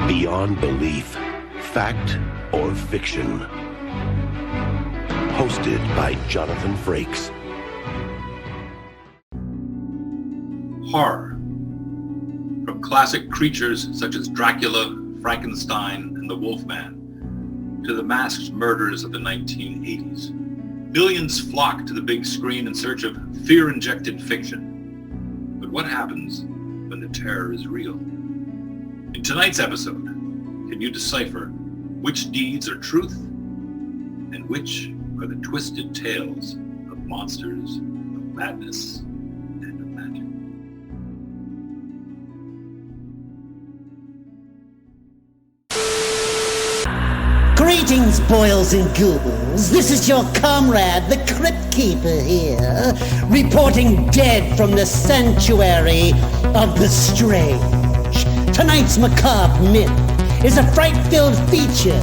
Beyond Belief, Fact or Fiction. Hosted by Jonathan Frakes. Horror. From classic creatures such as Dracula, Frankenstein, and the Wolfman, to the masked murders of the 1980s. Millions flock to the big screen in search of fear-injected fiction. But what happens when the terror is real? In tonight's episode, can you decipher which deeds are truth and which are the twisted tales of monsters, of madness, and of magic? Greetings, boils and ghouls. This is your comrade, the Crypt Keeper here, reporting dead from the sanctuary of the strange. Tonight's macabre myth is a fright-filled feature,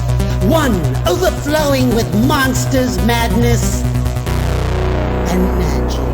one overflowing with monsters, madness, and magic.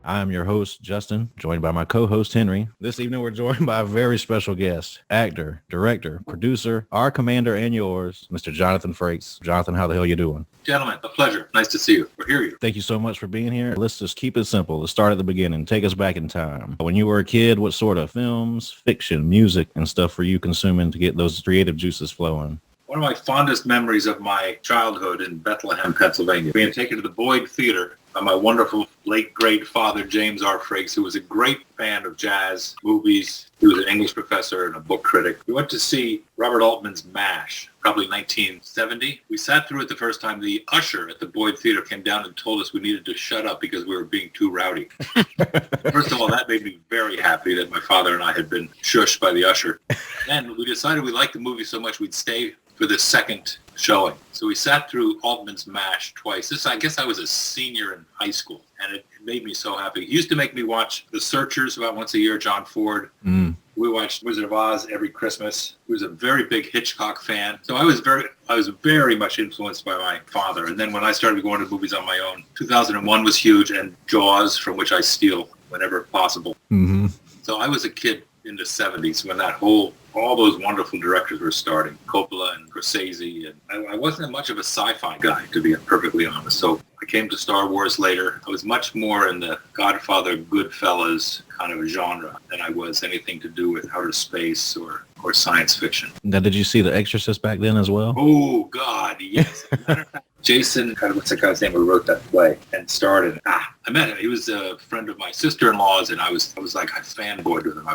I'm your host, Justin, joined by my co-host, Henry. This evening, we're joined by a very special guest, actor, director, producer, our commander and yours, Mr. Jonathan Frakes. Jonathan, how the hell you doing? Gentlemen, a pleasure. Nice to see you or hear you. Thank you so much for being here. Let's just keep it simple. Let's start at the beginning. Take us back in time. When you were a kid, what sort of films, fiction, music, and stuff were you consuming to get those creative juices flowing? One of my fondest memories of my childhood in Bethlehem, Pennsylvania, being taken to the Boyd Theater by my wonderful late great father, James R. Frakes, who was a great fan of jazz, movies. He was an English professor and a book critic. We went to see Robert Altman's MASH, probably 1970. We sat through it the first time. The usher at the Boyd Theater came down and told us we needed to shut up because we were being too rowdy. First of all, that made me very happy that my father and I had been shushed by the usher. Then we decided we liked the movie so much we'd stay for the second showing. So we sat through Altman's MASH twice. I guess I was a senior in high school, and it made me so happy. He used to make me watch The Searchers about once a year, John Ford. We watched Wizard of Oz every Christmas. He was a very big Hitchcock fan. So I was very much influenced by my father. And then when I started going to movies on my own, 2001 was huge, and Jaws, from which I steal whenever possible. Mm-hmm. So I was a kid in the 70s when all those wonderful directors were starting, Coppola and Scorsese, and I wasn't much of a sci-fi guy, to be perfectly honest. So I came to Star Wars later. I was much more in the Godfather, Goodfellas kind of a genre than I was anything to do with outer space or science fiction. Now, did you see The Exorcist back then as well? Oh, God, yes. As a matter of fact, Jason, what's the guy's name who wrote that play and starred in it? I met him. He was a friend of my sister-in-law's, and I was like, I fanboyed with him. That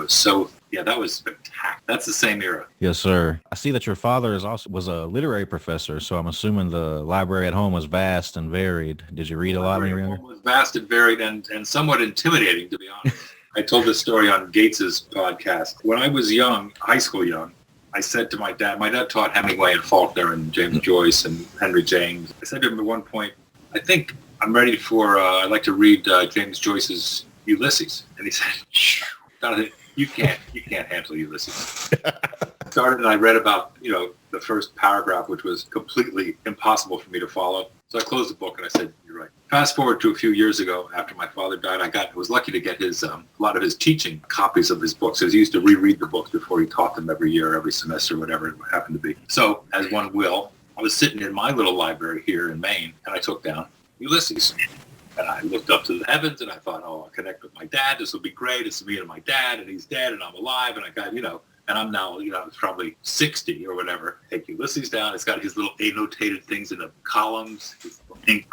was spectacular. That's the same era. Yes, sir. I see that your father was a literary professor, so I'm assuming the library at home was vast and varied. Did you read a lot when you were younger? It was vast and varied and somewhat intimidating, to be honest. I told this story on Gates's podcast. When I was young, high school young, I said to my dad taught Hemingway and Faulkner and James Joyce and Henry James. I said to him at one point, I think I'm ready I'd like to read James Joyce's Ulysses. And he said, Jonathan, you can't handle Ulysses. I started and I read about, the first paragraph, which was completely impossible for me to follow. So I closed the book and I said, you're right. Fast forward to a few years ago after my father died, I was lucky to get his a lot of his teaching copies of his books. He used to reread the books before he taught them every year, every semester, whatever it happened to be. So as one will, I was sitting in my little library here in Maine and I took down Ulysses. And I looked up to the heavens and I thought, I'll connect with my dad. This will be great. It's me and my dad, and he's dead and I'm alive. And I got, and I'm now, it's probably 60 or whatever. Take Ulysses down. It's got his little annotated things in the columns. It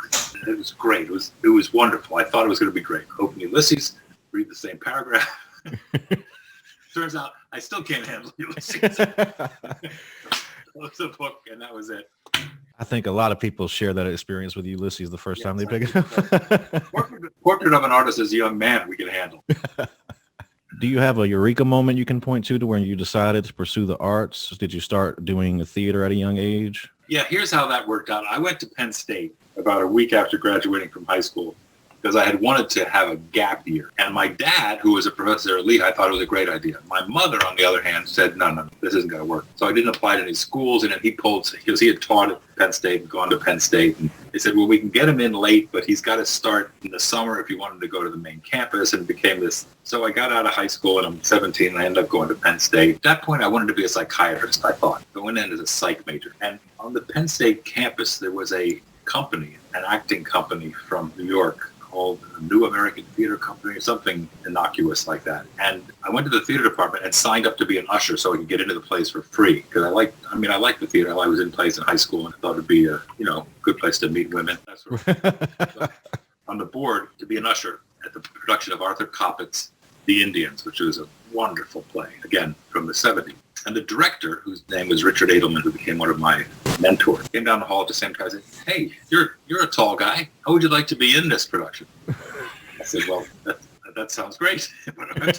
was great. It was wonderful. I thought it was going to be great. Open Ulysses, read the same paragraph. Turns out I still can't handle Ulysses. Close the book, and that was it. I think a lot of people share that experience with Ulysses the first time they pick it up. Portrait of an artist as a young man we can handle. Do you have a eureka moment you can point to when you decided to pursue the arts? Did you start doing theater at a young age? Yeah, here's how that worked out. I went to Penn State about a week after graduating from high school. because I had wanted to have a gap year. And my dad, who was a professor at Lehigh, thought it was a great idea. My mother, on the other hand, said, no, this isn't going to work. So I didn't apply to any schools, and then he pulled, because he had taught at Penn State and gone to Penn State, and they said, well, we can get him in late, but he's got to start in the summer if you want him to go to the main campus, and it became this. So I got out of high school, and I'm 17, and I ended up going to Penn State. At that point, I wanted to be a psychiatrist, I thought. I went in as a psych major. And on the Penn State campus, there was a company, an acting company from New York called New American Theater Company or something innocuous like that. And I went to the theater department and signed up to be an usher so I could get into the plays for free. Because I liked the theater. I was in plays in high school and I thought it'd be a, good place to meet women. That sort of thing. So, on the board to be an usher at the production of Arthur Coppett's The Indians, which was a wonderful play, again, from the 70s. And the director, whose name was Richard Edelman, who became one of my mentors, came down the hall at the same time and said, hey, you're a tall guy. How would you like to be in this production? I said, well, that sounds great. But I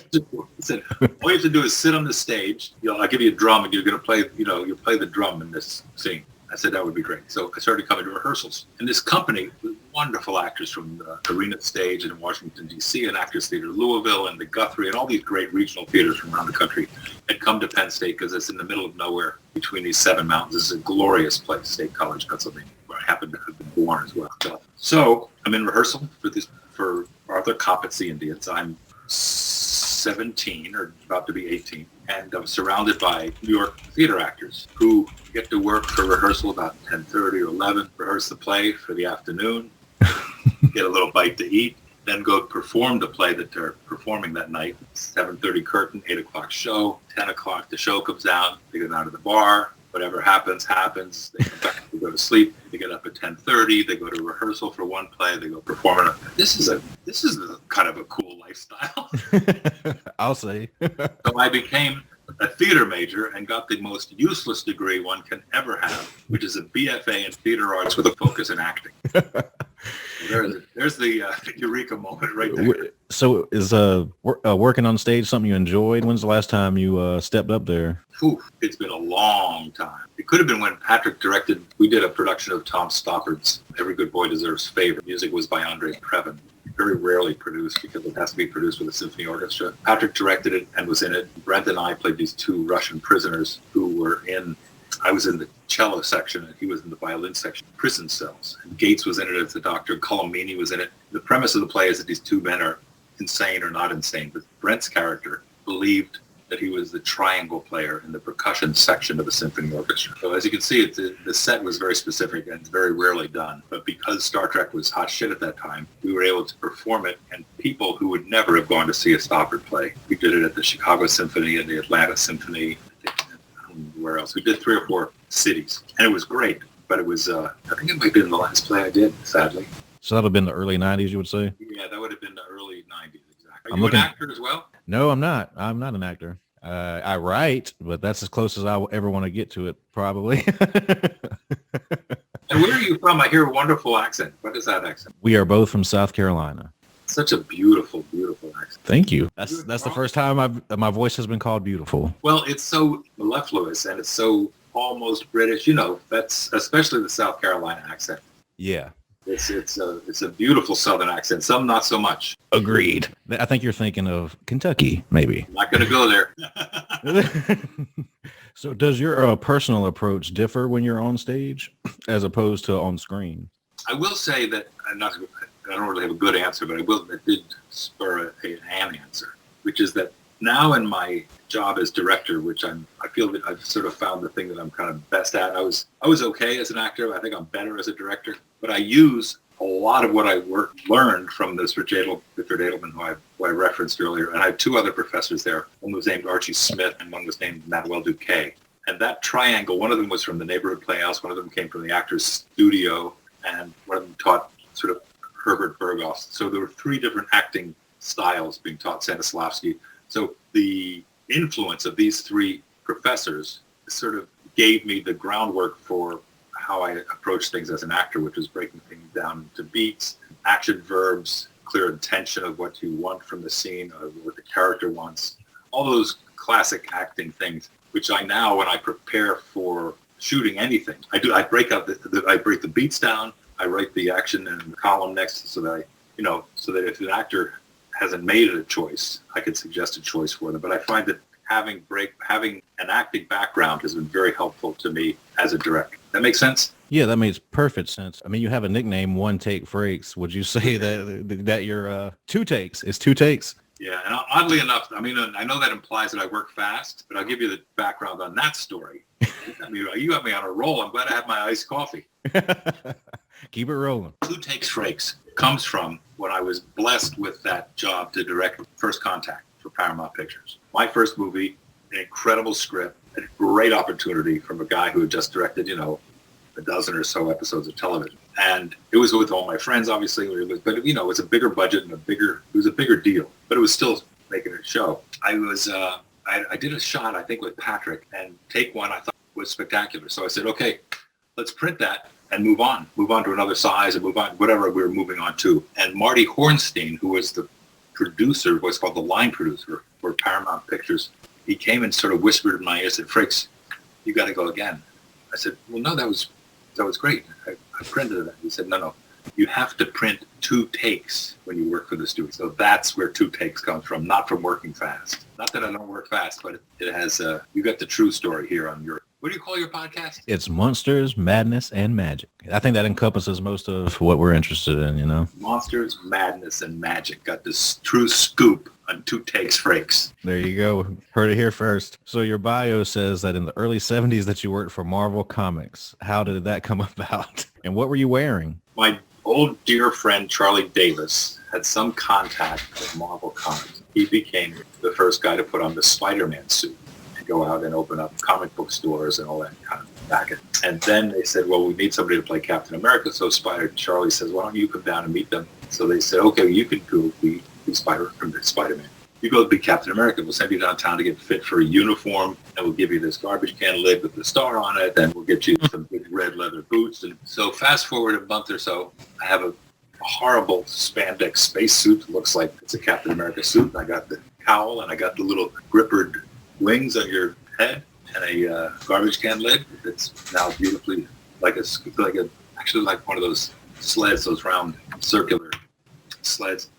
said, all you have to do is sit on the stage. I'll give you a drum, and you're going to play, you'll play the drum in this scene. I said, that would be great. So I started coming to rehearsals. And this company, with wonderful actors from the Arena Stage in Washington, D.C., and Actors Theater Louisville, and the Guthrie, and all these great regional theaters from around the country, had come to Penn State because it's in the middle of nowhere between these 7 mountains. This is a glorious place, State College, Pennsylvania, where I happen to have been born as well. So I'm in rehearsal for Arthur Coppett's The Indians. I'm 17 or about to be 18, and I'm surrounded by New York theater actors who get to work for rehearsal about 10:30 or 11, rehearse the play for the afternoon, get a little bite to eat, then go perform the play that they're performing that night. 7:30 curtain, 8 o'clock show, 10 o'clock the show comes down, they go down to the bar, whatever happens. They come back, they go to sleep, they get up at 10:30, they go to rehearsal for one play, they go perform it. This is a kind of a cool lifestyle. I'll say. So I became a theater major and got the most useless degree one can ever have, which is a BFA in theater arts with a focus in acting. There's the eureka moment right there. So is working on stage something you enjoyed? When's the last time you stepped up there? It's been a long time. It could have been when Patrick directed. We did a production of Tom Stoppard's Every Good Boy Deserves Favor. Music was by Andre Previn. Very rarely produced because it has to be produced with a symphony orchestra. Patrick directed it and was in it. Brent and I played these 2 Russian prisoners who were I was in the cello section and he was in the violin section, prison cells. And Gates was in it as the doctor. Colomini was in it. The premise of the play is that these 2 men are insane or not insane, but Brent's character believed that he was the triangle player in the percussion section of the symphony orchestra. So as you can see, the set was very specific and it's very rarely done. But because Star Trek was hot shit at that time, we were able to perform it, and people who would never have gone to see a Stoppard play. We did it at the Chicago Symphony and the Atlanta Symphony. I don't know where else. We did 3 or 4 cities, and it was great. But it was, I think it might have been the last play I did, sadly. So that would have been the early 90s, you would say? Yeah, that would have been the early 90s, exactly. Are you an actor as well? No, I'm not. I'm not an actor. I write, but that's as close as I will ever want to get to it, probably. And where are you from? I hear a wonderful accent. What is that accent? We are both from South Carolina. Such a beautiful, beautiful accent. Thank you. That's the first time my voice has been called beautiful. Well, it's so mellifluous and it's so almost British. That's especially the South Carolina accent. Yeah. It's a beautiful Southern accent. Some not so much. Agreed. I think you're thinking of Kentucky, maybe. I'm not going to go there. So does your personal approach differ when you're on stage as opposed to on screen? I will say that I don't really have a good answer, but it did spur an answer, which is that now in my job as director, which I feel that I've sort of found the thing that I'm kind of best at. I was okay as an actor. I think I'm better as a director, but I use a lot of what I learned from this Richard Edelman, who I referenced earlier. And I had 2 other professors there. One was named Archie Smith and one was named Manuel Duque. And that triangle, one of them was from the Neighborhood Playhouse, one of them came from the Actors Studio, and one of them taught sort of Herbert Berghoff. So there were 3 different acting styles being taught, Stanislavski. So the influence of these 3 professors sort of gave me the groundwork for how I approach things as an actor, which is breaking things down into beats, action verbs, clear intention of what you want from the scene, of what the character wants, all those classic acting things, which I now, when I prepare for shooting anything, I break the beats down, I write the action in the column next so that so that if an actor hasn't made a choice, I could suggest a choice for them. But I find that having an acting background has been very helpful to me as a director. That makes sense? Yeah, that makes perfect sense. I mean, you have a nickname, One Take Frakes. Would you say that your two takes is two takes? Yeah, and oddly enough, I mean, I know that implies that I work fast, but I'll give you the background on that story. You got me on a roll. I'm glad I have my iced coffee. Keep it rolling. Two Takes Frakes comes from when I was blessed with that job to direct First Contact for Paramount Pictures. My first movie, an incredible script, a great opportunity from a guy who had just directed, a dozen or so episodes of television. And it was with all my friends, obviously, but it was a bigger budget and it was a bigger deal, but it was still making a show. I did a shot, I think, with Patrick, and take one I thought was spectacular. So I said, okay, let's print that and move on to another size and move on, whatever we were moving on to. And Marty Hornstein, who was the producer, what's called the line producer for Paramount Pictures, he came and sort of whispered in my ear, said, Frakes, you got to go again. I said, well, no, that was great. I printed it. He said, no, you have to print two takes when you work for the studio. So that's where two takes comes from, not from working fast. Not that I don't work fast, but it has, you got the true story here on your, what do you call your podcast? It's Monsters, Madness, and Magic. I think that encompasses most of what we're interested in, Monsters, Madness, and Magic. Got this true scoop on Two Takes Frakes. There you go. Heard it here first. So your bio says that in the early 70s that you worked for Marvel Comics. How did that come about? And what were you wearing? My old dear friend Charlie Davis had some contact with Marvel Comics. He became the first guy to put on the Spider-Man suit and go out and open up comic book stores and all that kind of racket. And then they said, well, we need somebody to play Captain America. So Charlie says, why don't you come down and meet them? So they said, okay, you can go be Spider-Man. You go be Captain America. We'll send you downtown to get fit for a uniform, and we'll give you this garbage can lid with the star on it, and we'll get you some big red leather boots. And so fast forward a month or so, I have a horrible spandex space suit that looks like it's a Captain America suit. And I got the cowl, and I got the little grippered wings on your head, and a garbage can lid that's now beautifully actually like one of those sleds, those round circular sleds.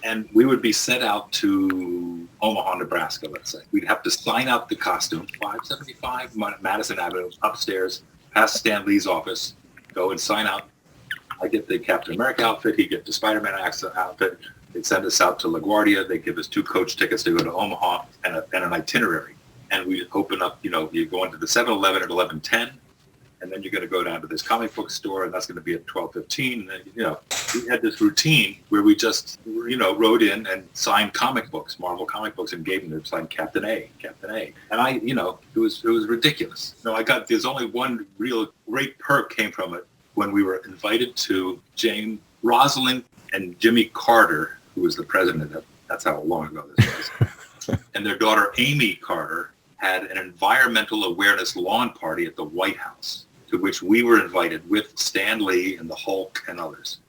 And we would be sent out to Omaha, Nebraska, let's say. We'd have to sign out the costume, 575 Madison Avenue, upstairs, past Stan Lee's office, go and sign out. I get the Captain America outfit, he'd get the Spider-Man outfit. They'd send us out to LaGuardia. They'd give us 2 coach tickets to go to Omaha and an itinerary. And we'd open up, you go into the 7-Eleven at 11:10. And then you're going to go down to this comic book store, and that's going to be at 12:15. And, we had this routine where we just, wrote in and signed comic books, Marvel comic books, and gave them to sign Captain A. And it was ridiculous. There's only one real great perk came from it when we were invited to James, Rosalind, and Jimmy Carter, who was the president of, that's how long ago this was. And their daughter, Amy Carter, had an environmental awareness lawn party at the White House, to which we were invited with Stan Lee and the Hulk and others.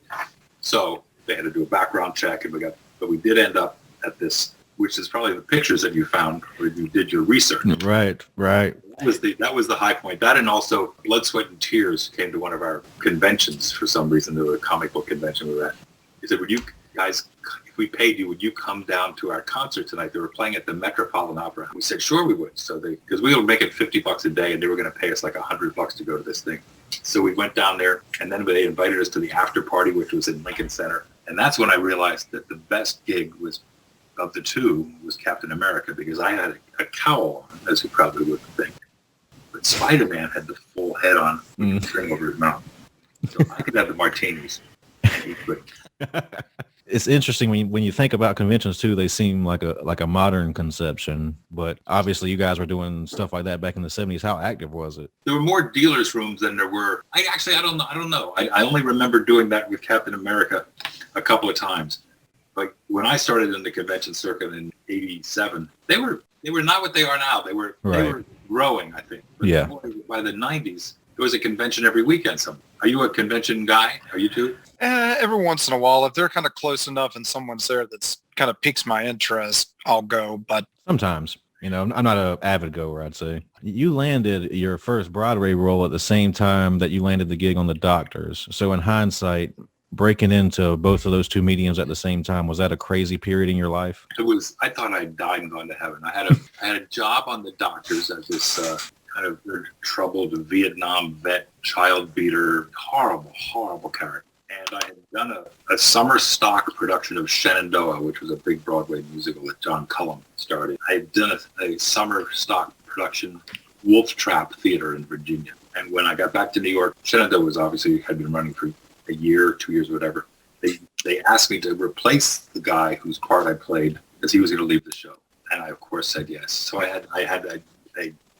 So they had to do a background check, and we did end up at this, which is probably the pictures that you found where you did your research. Right. That was the high point. That, and also Blood, Sweat, and Tears came to one of our conventions for some reason. There was a comic book convention we were at. He said, would you guys, if we paid you, would you come down to our concert tonight? They were playing at the Metropolitan Opera. We said, sure we would. So because we were making $50 a day, and they were going to pay us like $100 to go to this thing. So we went down there, and then they invited us to the after party, which was in Lincoln Center. And that's when I realized that the best gig of the two was Captain America, because I had a cowl on, as you probably would think. But Spider-Man had the full head on with the string over his mouth. So I could have the martinis, and he couldn't. It's interesting when you think about conventions too. They seem like a modern conception, but obviously you guys were doing stuff like that back in the 70s. How active was it? There were more dealers' rooms than there were. I don't know. I only remember doing that with Captain America a couple of times. But when I started in the convention circuit in '87, they were not what they are now. They were growing, I think. But yeah. By the '90s, there was a convention every weekend. Are you a convention guy? Are you too? Every once in a while, if they're kind of close enough and someone's there that's kind of piques my interest, I'll go. But sometimes, I'm not an avid goer, I'd say. You landed your first Broadway role at the same time that you landed the gig on The Doctors. So in hindsight, breaking into both of those two mediums at the same time, was that a crazy period in your life? It was. I thought I died and gone to heaven. I had a job on the doctors as this kind of troubled Vietnam vet, child beater, horrible character. And I had done a summer stock production of Shenandoah, which was a big Broadway musical that John Cullum started. I had done a summer stock production, Wolf Trap Theater in Virginia. And when I got back to New York, Shenandoah was obviously had been running for a year, 2 years, whatever. They asked me to replace the guy whose part I played because he was going to leave the show. And I, of course, said yes. So I had a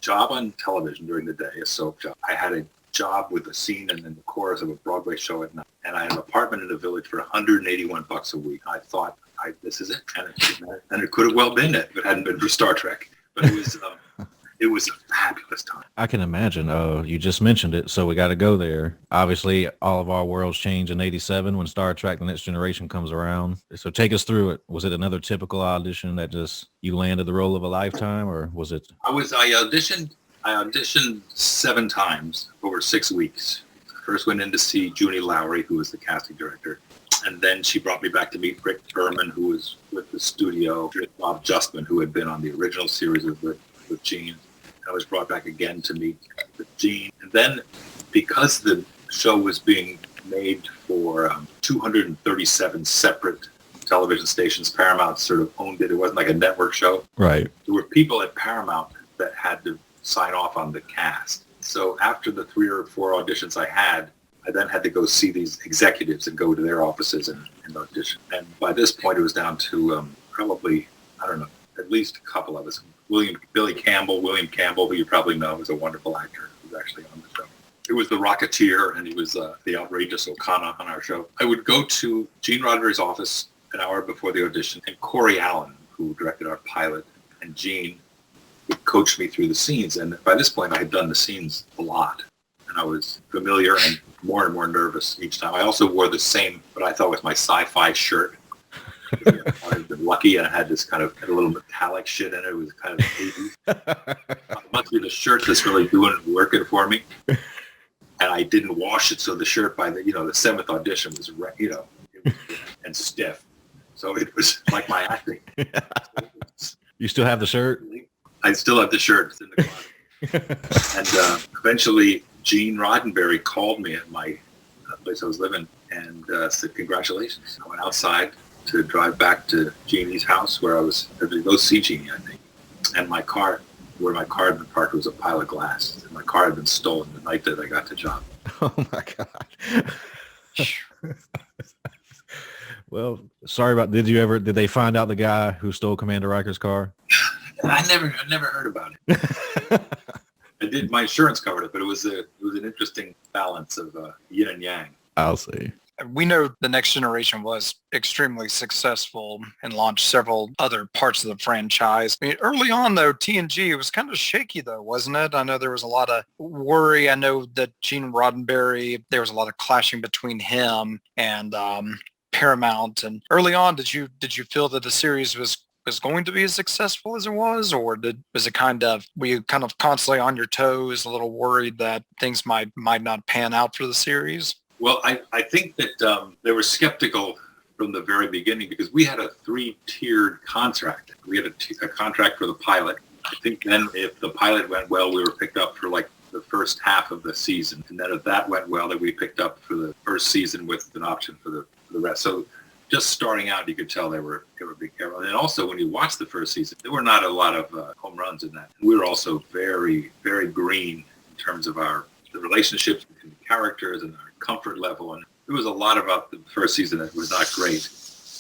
job on television during the day, a soap job. I had a job with a scene and then the chorus of a Broadway show at night. And I had an apartment in the Village for $181 a week. I thought, this is it. And it could have well been it if it hadn't been for Star Trek. But it was a fabulous time. I can imagine. You just mentioned it, so we got to go there. Obviously, all of our worlds change in 87 when Star Trek The Next Generation comes around. So take us through it. Was it another typical audition that just you landed the role of a lifetime, or was it? I auditioned 7 times over 6 weeks. First went in to see Junie Lowry, who was the casting director. And then she brought me back to meet Rick Berman, who was with the studio, with Bob Justman, who had been on the original series with Gene. I was brought back again to meet with Gene. And then because the show was being made for 237 separate television stations, Paramount sort of owned it. It wasn't like a network show. Right. There were people at Paramount that had to sign off on the cast. So after the 3 or 4 auditions I then had to go see these executives and go to their offices and audition. And by this point, it was down to probably, I don't know, at least a couple of us. William Campbell, who you probably know, is a wonderful actor who's actually on the show. It was the Rocketeer, and he was the outrageous O'Connor on our show. I would go to Gene Roddenberry's office an hour before the audition, and Corey Allen, who directed our pilot, and Gene would coach me through the scenes. And by this point, I had done the scenes a lot, and I was familiar and more nervous each time. I also wore the same, what I thought was my sci-fi shirt. I had been lucky, and I had this kind of had a little metallic shit in it. It was kind of 80s. It must be the shirt that's really working for me. And I didn't wash it, so the shirt by the 7th audition was and stiff. So it was like my acting. You still have the shirt? I still have the shirt. It's in the closet. And eventually, Gene Roddenberry called me at my place I was living and said, "Congratulations." I went outside to drive back to Jeannie's house where I was to go see Jeannie, I think. And my car, where my car had been parked, was a pile of glass. And my car had been stolen the night that I got the job. Oh my God. Well, sorry about, did they find out the guy who stole Commander Riker's car? I never heard about it. I did, my insurance covered it, but it was an interesting balance of yin and yang. I'll see. We know The Next Generation was extremely successful and launched several other parts of the franchise. I mean, early on, though, TNG was kind of shaky, though, wasn't it? I know there was a lot of worry. I know that Gene Roddenberry, there was a lot of clashing between him and Paramount. And early on, did you feel that the series was going to be as successful as it was, or were you kind of constantly on your toes, a little worried that things might not pan out for the series? Well, I think that they were skeptical from the very beginning because we had a 3-tiered contract. We had a contract for the pilot. I think then if the pilot went well, we were picked up for like the first half of the season. And then if that went well, then we picked up for the first season with an option for the rest. So just starting out, you could tell they were big careful. And also when you watch the first season, there were not a lot of home runs in that. And we were also very, very green in terms of the relationships between the characters and our comfort level. And there was a lot about the first season that was not great,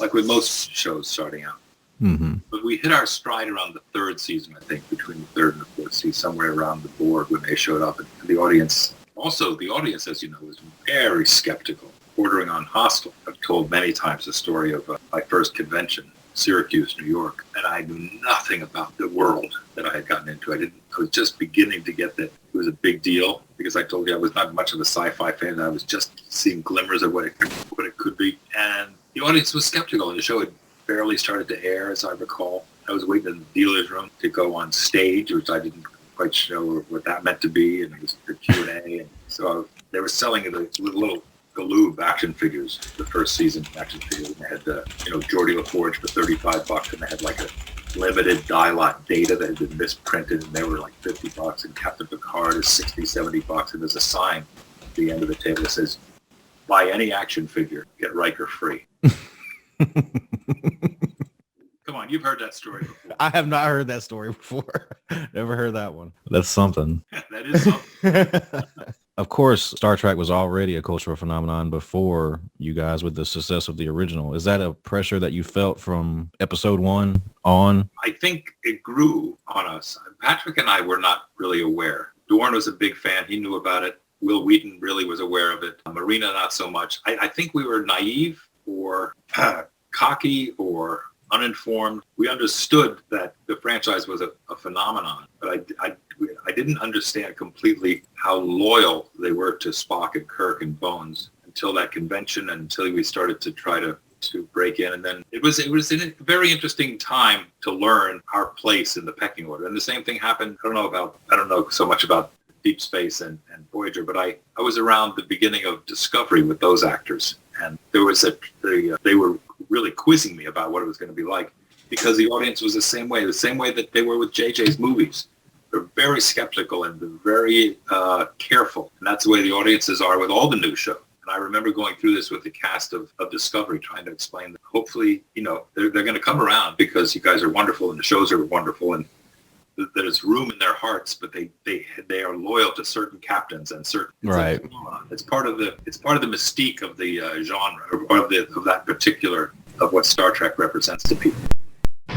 like with most shows starting out. Mm-hmm. But we hit our stride around the 3rd season, I think, between the 3rd and the 4th season, somewhere around the board when they showed up. And the audience, as you know, was very skeptical, bordering on hostile. I've told many times the story of my first convention, Syracuse, New York, and I knew nothing about the world that I had gotten into. I was just beginning to get that it was a big deal because I told you I was not much of a sci-fi fan. I was just seeing glimmers of what it could be, and the audience was skeptical. And the show had barely started to air, as I recall. I was waiting in the dealer's room to go on stage, which I didn't quite know what that meant to be, and it was the Q&A, and so they were selling it with little Galoob action figures, the first season action figures. And they had, Geordie LaForge for $35, and they had like a limited dye-lot Data that had been misprinted, and they were like $50, and Captain Picard is $60, $70, and there's a sign at the end of the table that says, buy any action figure, get Riker free. Come on, you've heard that story before. I have not heard that story before. Never heard that one. That's something. That is something. Of course, Star Trek was already a cultural phenomenon before you guys with the success of the original. Is that a pressure that you felt from episode 1 on? I think it grew on us. Patrick and I were not really aware. Dorn was a big fan. He knew about it. Will Wheaton really was aware of it. Marina, not so much. I think we were naive or cocky or uninformed. We understood that the franchise was a phenomenon, but I didn't understand completely how loyal they were to Spock and Kirk and Bones until that convention, until we started to try to break in. And then it was a very interesting time to learn our place in the pecking order. And the same thing happened. I don't know so much about Deep Space and Voyager, but I was around the beginning of Discovery with those actors. And there was they were really quizzing me about what it was going to be like, because the audience was the same way that they were with JJ's movies. They're very skeptical and they're very careful. And that's the way the audiences are with all the new shows. And I remember going through this with the cast of Discovery, trying to explain that hopefully, they're going to come around because you guys are wonderful and the shows are wonderful and there's room in their hearts, but they are loyal to certain captains and certain. Right. It's part of the mystique of the genre, or of that particular, of what Star Trek represents to people.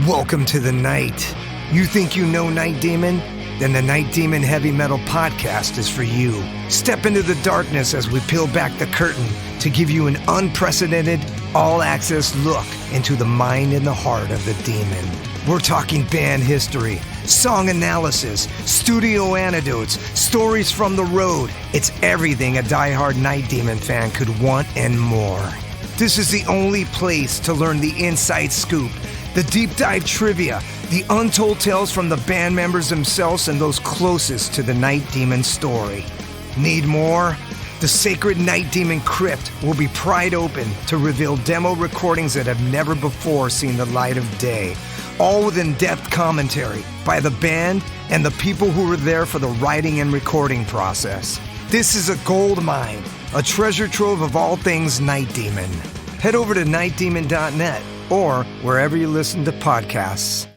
Welcome to the night. You think you know Night Demon? Then the Night Demon Heavy Metal Podcast is for you. Step into the darkness as we peel back the curtain to give you an unprecedented, all-access look into the mind and the heart of the demon. We're talking band history, song analysis, studio anecdotes, stories from the road. It's everything a diehard Night Demon fan could want and more. This is the only place to learn the inside scoop, the deep dive trivia, the untold tales from the band members themselves and those closest to the Night Demon story. Need more? The sacred Night Demon Crypt will be pried open to reveal demo recordings that have never before seen the light of day. All with in-depth commentary by the band and the people who were there for the writing and recording process. This is a gold mine, a treasure trove of all things Night Demon. Head over to nightdemon.net or wherever you listen to podcasts.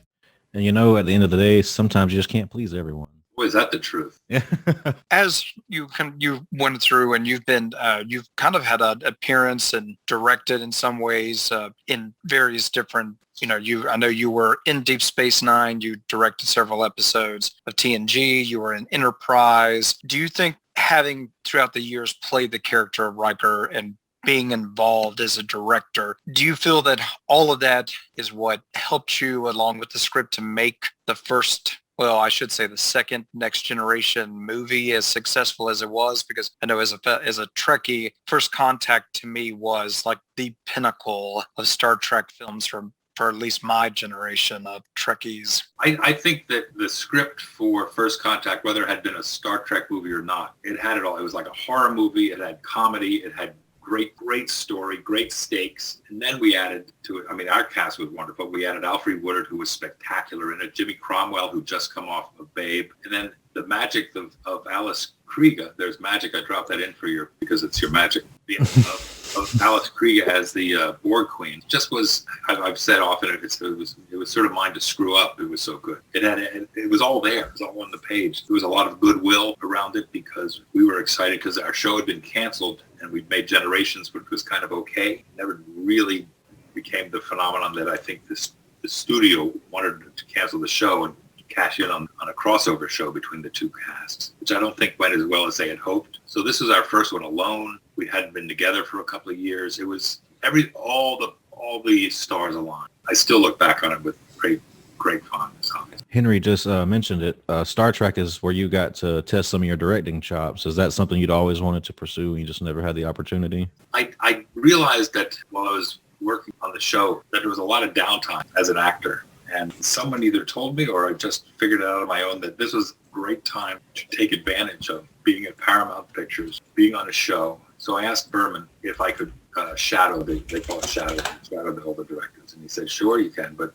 And at the end of the day, sometimes you just can't please everyone. Boy, is that the truth? Yeah. As you went through and you've kind of had an appearance and directed in some ways in various different, I know you were in Deep Space Nine, you directed several episodes of TNG, you were in Enterprise. Do you think having throughout the years played the character of Riker and being involved as a director, do you feel that all of that is what helped you along with the script to make the the second Next Generation movie as successful as it was? Because I know as a Trekkie, First Contact to me was like the pinnacle of Star Trek films for at least my generation of Trekkies. I think that the script for First Contact, whether it had been a Star Trek movie or not, it had it all. It was like a horror movie. It had comedy. It had great story, great stakes. And then we added to it, our cast was wonderful. We added Alfre Woodard, who was spectacular in it, Jimmy Cromwell, who just come off of Babe. And then the magic of Alice Krieger. There's magic. I dropped that in for because it's your magic. Of Alice Krieger as the Borg Queen. Just was, I've said often, it was sort of mine to screw up. It was so good. It was all there. It was all on the page. There was a lot of goodwill around it because we were excited because our show had been canceled and we'd made Generations, which was kind of okay. It never really became the phenomenon that I think the studio wanted to cancel the show and cash in on a crossover show between the two casts, which I don't think went as well as they had hoped. So this was our first one alone. We hadn't been together for a couple of years. It was all the stars aligned. I still look back on it with great fondness. Henry just mentioned it. Star Trek is where you got to test some of your directing chops. Is that something you'd always wanted to pursue and you just never had the opportunity? I realized that while I was working on the show that there was a lot of downtime as an actor. And someone either told me or I just figured it out on my own that this was a great time to take advantage of being at Paramount Pictures, being on a show, So I asked Berman if I could shadow they call it shadow all the directors, and he said, "Sure, you can, but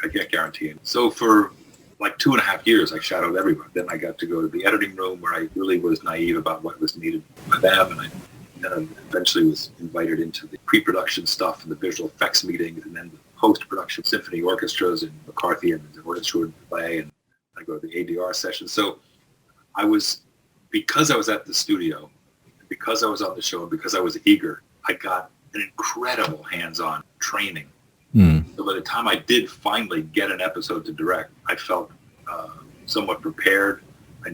I can't guarantee it." So for like 2.5 years, I shadowed everyone. Then I got to go to the editing room where I really was naive about what was needed by them, and I eventually was invited into the pre-production stuff and the visual effects meetings, and then the post-production symphony orchestras in McCarthy and the orchestra would play, and I go to the ADR sessions. So because I was at the studio, because I was on the show, and because I was eager, I got an incredible hands-on training. So by the time I did finally get an episode to direct, I felt somewhat prepared. I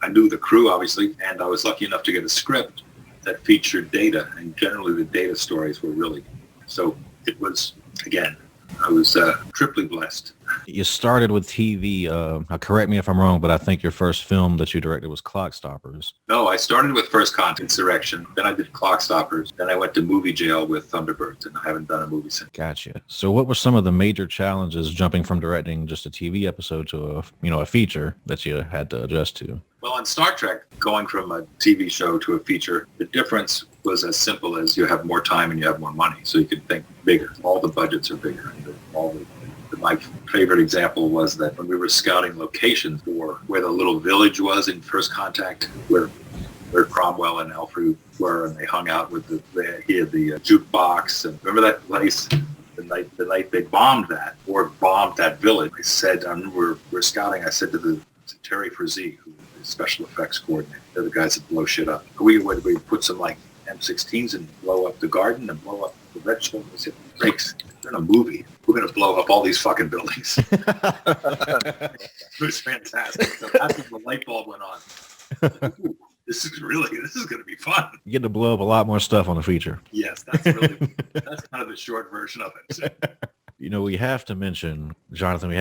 knew the crew, obviously, and I was lucky enough to get a script that featured data, and generally the data stories were really, so it was, again, I was triply blessed. You started with TV. Correct me if I'm wrong, but I think your first film that you directed was Clock Stoppers. No, I started with First Contact, Insurrection. Then I did Clock Stoppers. Then I went to Movie Jail with Thunderbirds, and I haven't done a movie since. Gotcha. So what were some of the major challenges jumping from directing just a TV episode to a feature that you had to adjust to? Well, on Star Trek, going from a TV show to a feature, the difference was as simple as you have more time and you have more money, so you can think bigger. All the budgets are bigger. My favorite example was that when we were scouting locations for where the little village was in First Contact, where Cromwell and Alfred were, and they hung out with he had the jukebox, and remember that place? The night they bombed that village. I said, we're scouting. I said to Terry Frazee, who was the special effects coordinator, they're the guys that blow shit up. We put some like M16s and blow up the garden and blow up the vegetables. I said, Frakes, we're in a movie. We're going to blow up all these fucking buildings. It was fantastic. So after the light bulb went on, ooh, this is going to be fun. You get to blow up a lot more stuff on the feature. Yes, that's kind of the short version of it. We have to mention, Jonathan,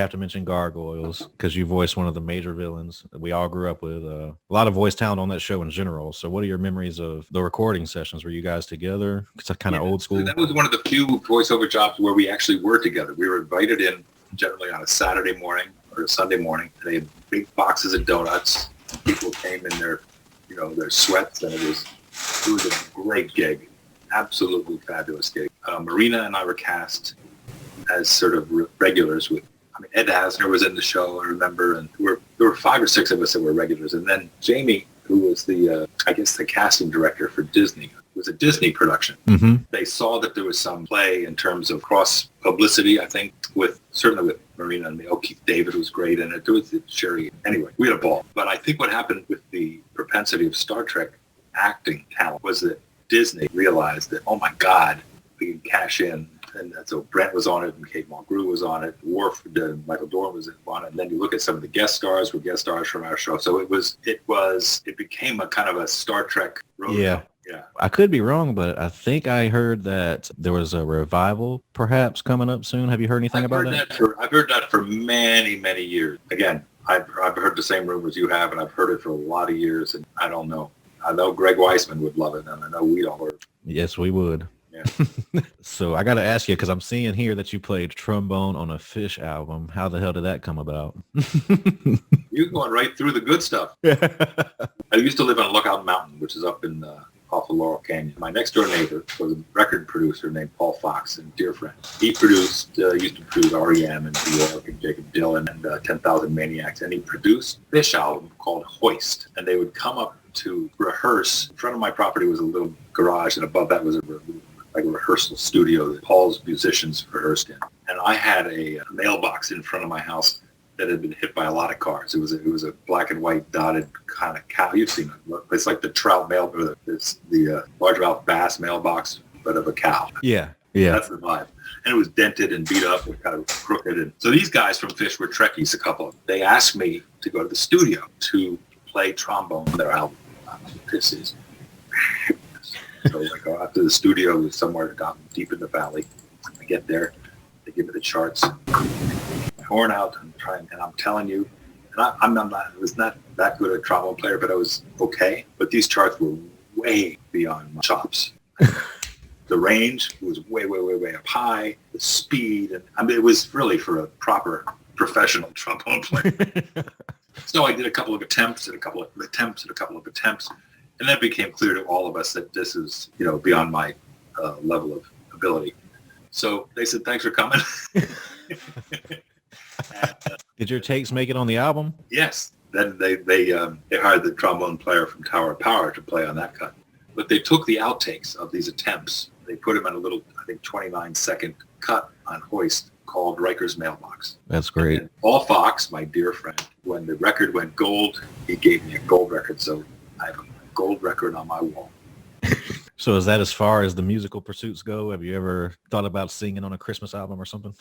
Gargoyles, because you voiced one of the major villains that we all grew up with. A lot of voice talent on that show in general. So what are your memories of the recording sessions? Were you guys together? It's kind of old school. That was one of the few voiceover jobs where we actually were together. We were invited in generally on a Saturday morning or a Sunday morning. They had big boxes of donuts. People came in their sweats, and it was a great gig. Absolutely fabulous gig. Marina and I were cast as sort of regulars Ed Asner was in the show, I remember, and there were 5 or 6 of us that were regulars. And then Jamie, who was the casting director for Disney, it was a Disney production. Mm-hmm. They saw that there was some play in terms of cross publicity, I think, certainly with Marina and O'Keefe David was great in it. There was Sherry. Anyway, we had a ball. But I think what happened with the propensity of Star Trek acting talent was that Disney realized that, oh my God, we can cash in. And so Brent was on it, and Kate Mulgrew was on it. Worf, Michael Dorn was on it. And then you look at some of the guest stars were guest stars from our show. So it became a kind of a Star Trek road. Yeah. Yeah. I could be wrong, but I think I heard that there was a revival perhaps coming up soon. Have you heard anything about that? I've heard that for many, many years. Again, I've heard the same rumors you have, and I've heard it for a lot of years, and I don't know. I know Greg Weisman would love it, and I know we'd all heard it. Yes, we would. Yeah. So I got to ask you, because I'm seeing here that you played trombone on a Fish album. How the hell did that come about? You're going right through the good stuff. I used to live on Lookout Mountain, which is up in off of Laurel Canyon. My next door neighbor was a record producer named Paul Fox, and dear friend. He used to produce REM and Bjork and Jacob Dylan and 10,000 Maniacs, and he produced a Fish album called Hoist. And they would come up to rehearse. In front of my property was a little garage, and above that was a rehearsal studio that Paul's musicians rehearsed in. And I had a mailbox in front of my house that had been hit by a lot of cars. It was a black and white dotted kind of cow. You've seen it. It's like the trout mail, or the largemouth bass mailbox, but of a cow. Yeah. Yeah. That's the vibe. And it was dented and beat up and kind of crooked. And so these guys from Fish were Trekkies, a couple of them. They asked me to go to the studio to play trombone on their album. This is so I go out to the studio somewhere down deep in the valley. I get there, they give me the charts, my horn out, and I'm telling you, and I was not that good a trombone player, but I was okay. But these charts were way beyond my chops. The range was way, way, way, way up high. The speed, and it was really for a proper professional trombone player. So I did a couple of attempts, And that became clear to all of us that this is, beyond my level of ability. So they said, thanks for coming. And, Did your takes make it on the album? yes. Then they hired the trombone player from Tower of Power to play on that cut. But they took the outtakes of these attempts. They put them in a little, I think, 29-second cut on Hoist called Riker's Mailbox. That's great. And Paul Fox, my dear friend, when the record went gold, he gave me a gold record. So I have a gold record on my wall. So is that as far as the musical pursuits go? Have you ever thought about singing on a Christmas album or something?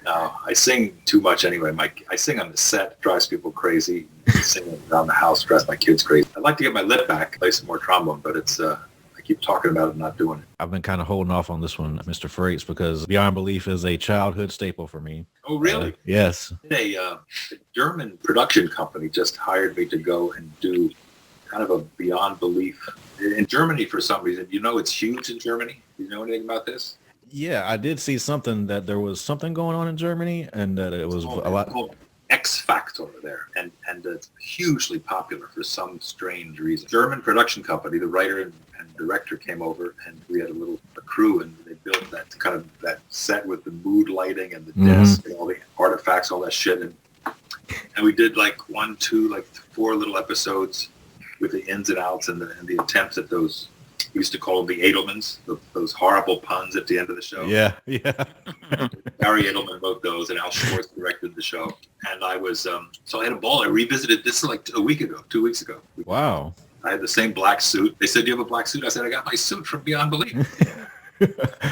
No, I sing too much anyway. I sing on the set, drives people crazy. Singing around the house drives my kids crazy. I'd like to get my lip back, play some more trombone, but it's I keep talking about it and not doing it. I've been kind of holding off on this one, Mr. Frakes, because Beyond Belief is a childhood staple for me. Oh, really? Yes. A German production company just hired me to go and do kind of a Beyond Belief in Germany for some reason. It's huge in Germany. Do you know anything about this? Yeah, I did see something that there was something going on in Germany and that it was a lot. It's called X Factor there, and it's hugely popular for some strange reason. German production company, the writer and director came over, and we had a crew, and they built that set with the mood lighting and the desk and all the artifacts, all that shit, and we did 4 little episodes with the ins and outs and the attempts at those. We used to call them the Edelmans, those horrible puns at the end of the show. Yeah. Barry Edelman wrote those, and Al Schwartz directed the show. And I was, so I had a ball. I revisited this 2 weeks ago. Wow. I had the same black suit. They said, do you have a black suit? I said, I got my suit from Beyond Belief. I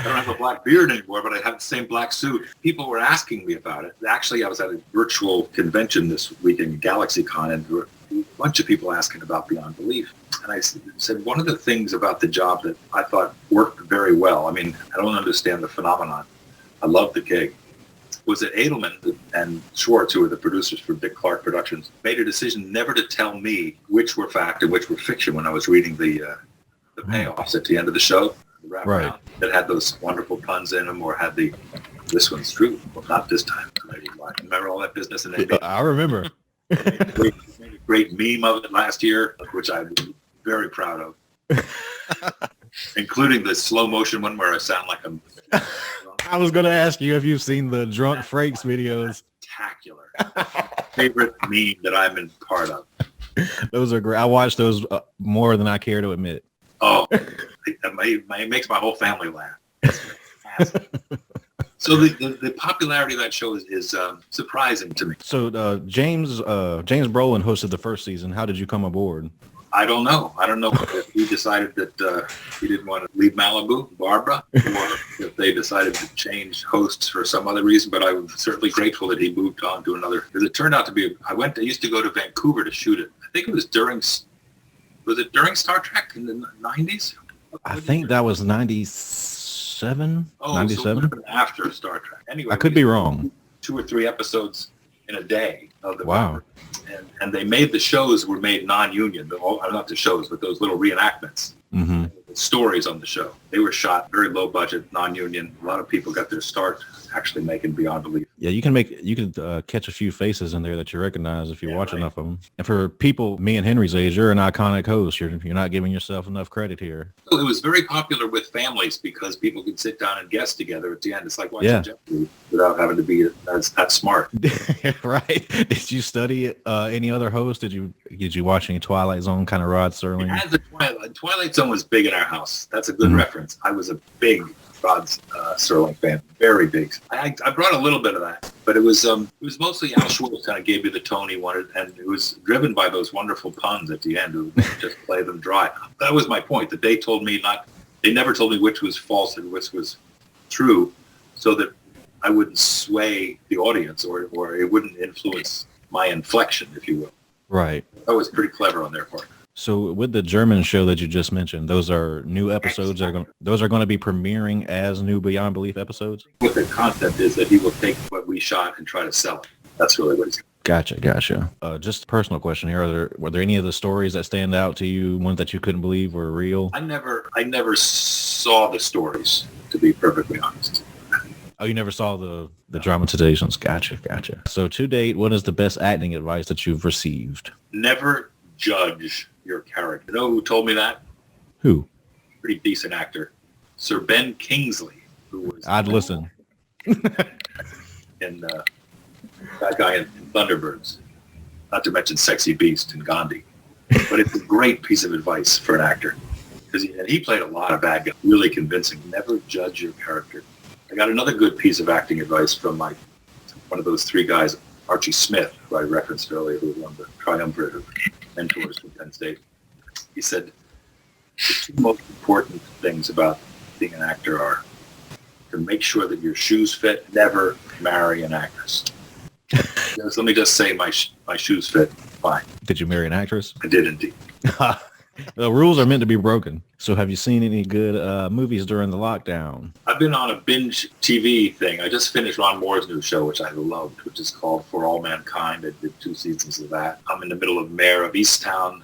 don't have a black beard anymore, but I have the same black suit. People were asking me about it. Actually, I was at a virtual convention this week in GalaxyCon, and there were a bunch of people asking about Beyond Belief. And I said, one of the things about the job that I thought worked very well, I mean, I don't understand the phenomenon. I love the gig. Was that Edelman and Schwartz, who were the producers for Dick Clark Productions, made a decision never to tell me which were fact and which were fiction when I was reading the payoffs at the end of the show. The wraparound that had those wonderful puns in them, or had this one's true. Well, not this time. Remember all that business? And then I remember. made a great meme of it last year, which I'm very proud of, including the slow motion one where I sound like I'm. I was going to ask you if you've seen the Drunk Frakes videos. Spectacular. Favorite meme that I'm in part of. Those are great. I watch those more than I care to admit. Oh, it makes my whole family laugh. It's fantastic. So the popularity of that show is surprising to me. So James Brolin hosted the first season. How did you come aboard? I don't know if he decided that he didn't want to leave Malibu, Barbara, or if they decided to change hosts for some other reason. But I was certainly grateful that he moved on to another. Because it turned out to be, I used to go to Vancouver to shoot it. I think it was during Star Trek in the 90s? I think that was 97. Oh, 97? So it would have been after Star Trek. Anyway, I could be wrong. 2 or 3 episodes in a day of the Wow. And they made the shows were made non-union, not the shows, but those little reenactments, stories on the show. They were shot very low budget, non-union. A lot of people got their start actually making Beyond Belief. Yeah, you can catch a few faces in there that you recognize if you watch enough of them. And for people, me and Henry's age, you're an iconic host. You're not giving yourself enough credit here. It was very popular with families because people could sit down and guest together at the end. It's like watching Jeopardy without having to be that smart. Right. Did you study any other hosts? Did you watch any Twilight Zone kind of Rod Serling? As the Twilight Zone was big in our house. That's a good reference. I was a big Rod Serling fan, very big. I brought a little bit of that, but it was mostly Al Schwartz kind of gave me the tone he wanted, and it was driven by those wonderful puns at the end who just play them dry. That was my point, that they never told me which was false and which was true, so that I wouldn't sway the audience or it wouldn't influence my inflection, if you will. Right. That was pretty clever on their part. So with the German show that you just mentioned, those are new episodes. Those are going to be premiering as new Beyond Belief episodes? What the concept is that he will take what we shot and try to sell it. That's really what he's Gotcha. Just a personal question here. Were there any of the stories that stand out to you, ones that you couldn't believe were real? I never saw the stories, to be perfectly honest. Oh, you never saw the dramatizations. Gotcha. So to date, what is the best acting advice that you've received? Never judge your character. You know who told me that? Who? Pretty decent actor. Sir Ben Kingsley, who was... I'd listen. And that guy in Thunderbirds. Not to mention Sexy Beast and Gandhi. But it's a great piece of advice for an actor. And he played a lot of bad guys, really convincing. Never judge your character. I got another good piece of acting advice from one of those three guys, Archie Smith, who I referenced earlier, who was one of the triumvirate of mentors from Penn State. He said, the two most important things about being an actor are to make sure that your shoes fit, never marry an actress. Let me just say my shoes fit fine. Did you marry an actress? I did indeed. The rules are meant to be broken. So have you seen any good movies during the lockdown? I've been on a binge TV thing. I just finished Ron Moore's new show, which I loved, which is called For All Mankind. I did 2 seasons of that. I'm in the middle of Mayor of Easttown.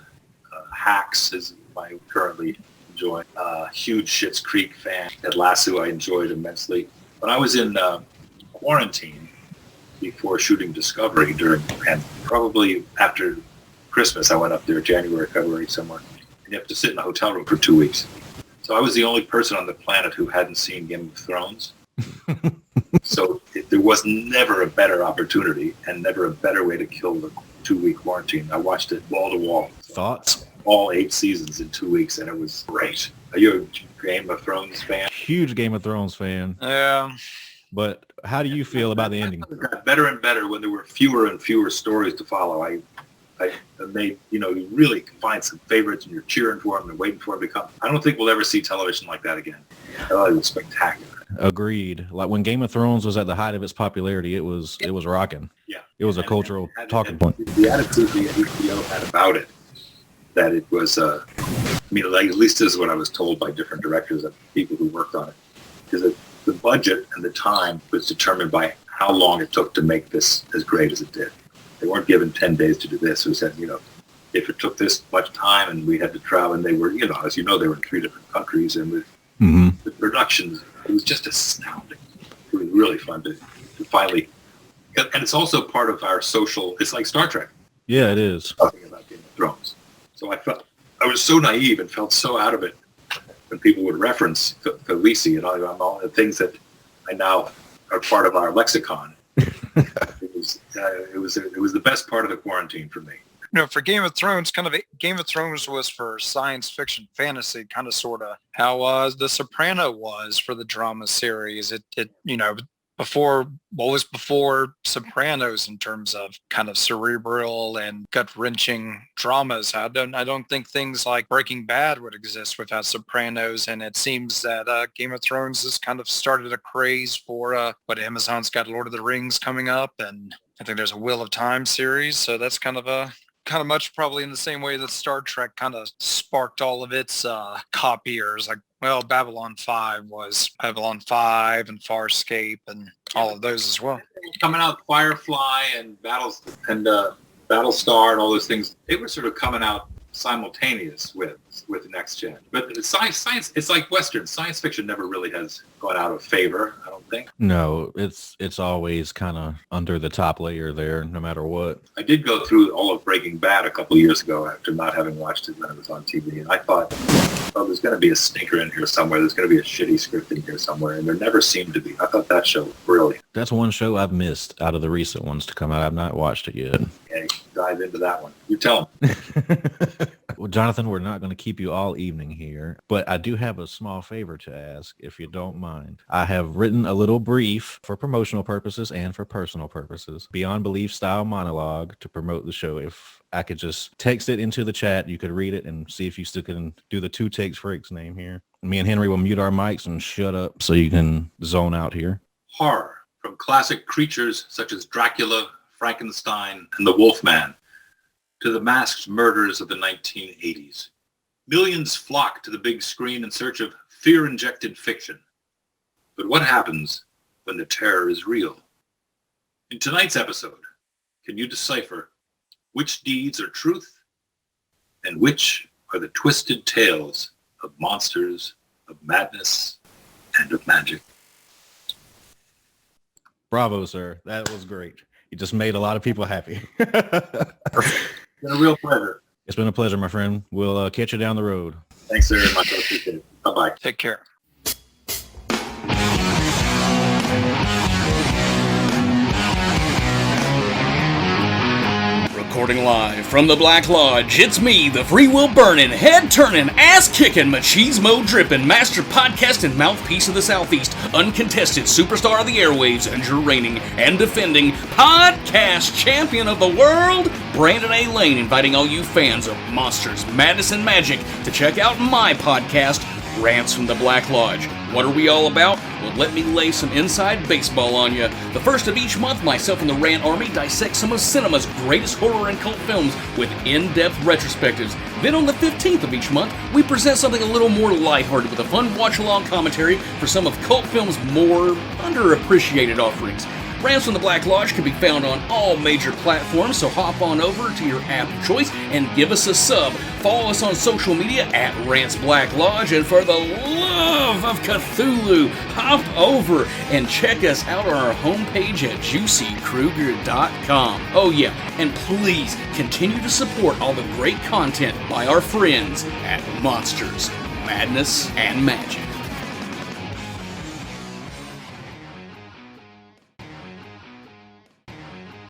Hacks is my currently enjoying. Huge Schitt's Creek fan. Ted Lasso I enjoyed immensely. When I was in quarantine before shooting Discovery and probably after Christmas, I went up there January, February, somewhere. And you have to sit in a hotel room for 2 weeks. So I was the only person on the planet who hadn't seen Game of Thrones. So there was never a better opportunity and never a better way to kill the 2-week quarantine. I watched it wall to wall. Thoughts? All 8 seasons in 2 weeks, and it was great. Are you a Game of Thrones fan? Huge Game of Thrones fan. Yeah. But how do you feel about the ending? It got better and better when there were fewer and fewer stories to follow. I made, you really can find some favorites and you're cheering for them and waiting for them to come. I don't think we'll ever see television like that again. Oh, it was spectacular. Agreed. Like when Game of Thrones was at the height of its popularity, it was rocking. Yeah. It was a cultural talking point. The attitude the HBO had about it, that it was, at least this is what I was told by different directors and people who worked on it, because the budget and the time was determined by how long it took to make this as great as it did. They weren't given 10 days to do this. We said, if it took this much time and we had to travel, and they were, as you know, they were in 3 different countries, and with the productions, it was just astounding. It was really fun to finally, and it's also part of our social, it's like Star Trek. Yeah, it is. Talking about Game of Thrones. So I was so naive and felt so out of it when people would reference Khaleesi and all the things that I now are part of our lexicon. It was the best part of the quarantine for me. For Game of Thrones, Game of Thrones was for science fiction fantasy, kind of sort of how The Soprano was for the drama series. Before Sopranos in terms of kind of cerebral and gut-wrenching dramas. I don't think things like Breaking Bad would exist without Sopranos, and it seems that Game of Thrones has kind of started a craze for what Amazon's got Lord of the Rings coming up, and I think there's a Wheel of Time series, so that's kind of much probably in the same way that Star Trek kind of sparked all of its copiers. Babylon 5 was Babylon 5 and Farscape and all of those as well. Coming out, Firefly and Battlestar and all those things, they were sort of coming out simultaneous with the next gen. But science, it's like Western. Science fiction never really has gone out of favor, I don't think. No, it's always kind of under the top layer there, no matter what. I did go through all of Breaking Bad a couple of years ago after not having watched it when it was on TV, and I thought, there's going to be a stinker in here somewhere. There's going to be a shitty script in here somewhere, and there never seemed to be. I thought that show was brilliant. That's one show I've missed out of the recent ones to come out. I've not watched it yet. Yeah, dive into that one. You tell them. Well, Jonathan, we're not going to keep you all evening here, but I do have a small favor to ask, if you don't mind. I have written a little brief for promotional purposes and for personal purposes, Beyond Belief style monologue to promote the show. If I could just text it into the chat, you could read it and see if you still can do the 2 takes Frakes name here. Me and Henry will mute our mics and shut up so you can zone out here. Horror, from classic creatures such as Dracula, Frankenstein, and the Wolfman, to the masked murders of the 1980s. Millions flock to the big screen in search of fear-injected fiction. But what happens when the terror is real? In tonight's episode, can you decipher which deeds are truth and which are the twisted tales of monsters, of madness, and of magic? Bravo, sir. That was great. You just made a lot of people happy. It's been a real pleasure. It's been a pleasure, my friend. We'll catch you down the road. Thanks very much. I appreciate it. Bye-bye. Take care. Recording live from the Black Lodge, it's me, the free will burning, head turning, ass kicking, machismo dripping, master podcast and mouthpiece of the Southeast, uncontested superstar of the airwaves, and your reigning and defending podcast champion of the world, Brandon A. Lane, inviting all you fans of monsters, madness, and magic to check out my podcast, Rants from the Black Lodge. What are we all about? Well, let me lay some inside baseball on you. The first of each month, myself and the Rant Army dissect some of cinema's greatest horror and cult films with in-depth retrospectives. Then on the 15th of each month, we present something a little more lighthearted with a fun watch-along commentary for some of cult film's more underappreciated offerings. Rants from the Black Lodge can be found on all major platforms, so hop on over to your app of choice and give us a sub. Follow us on social media at Rants Black Lodge, and for the love of Cthulhu, hop over and check us out on our homepage at juicykruger.com. Oh yeah, and please continue to support all the great content by our friends at Monsters, Madness, and Magic.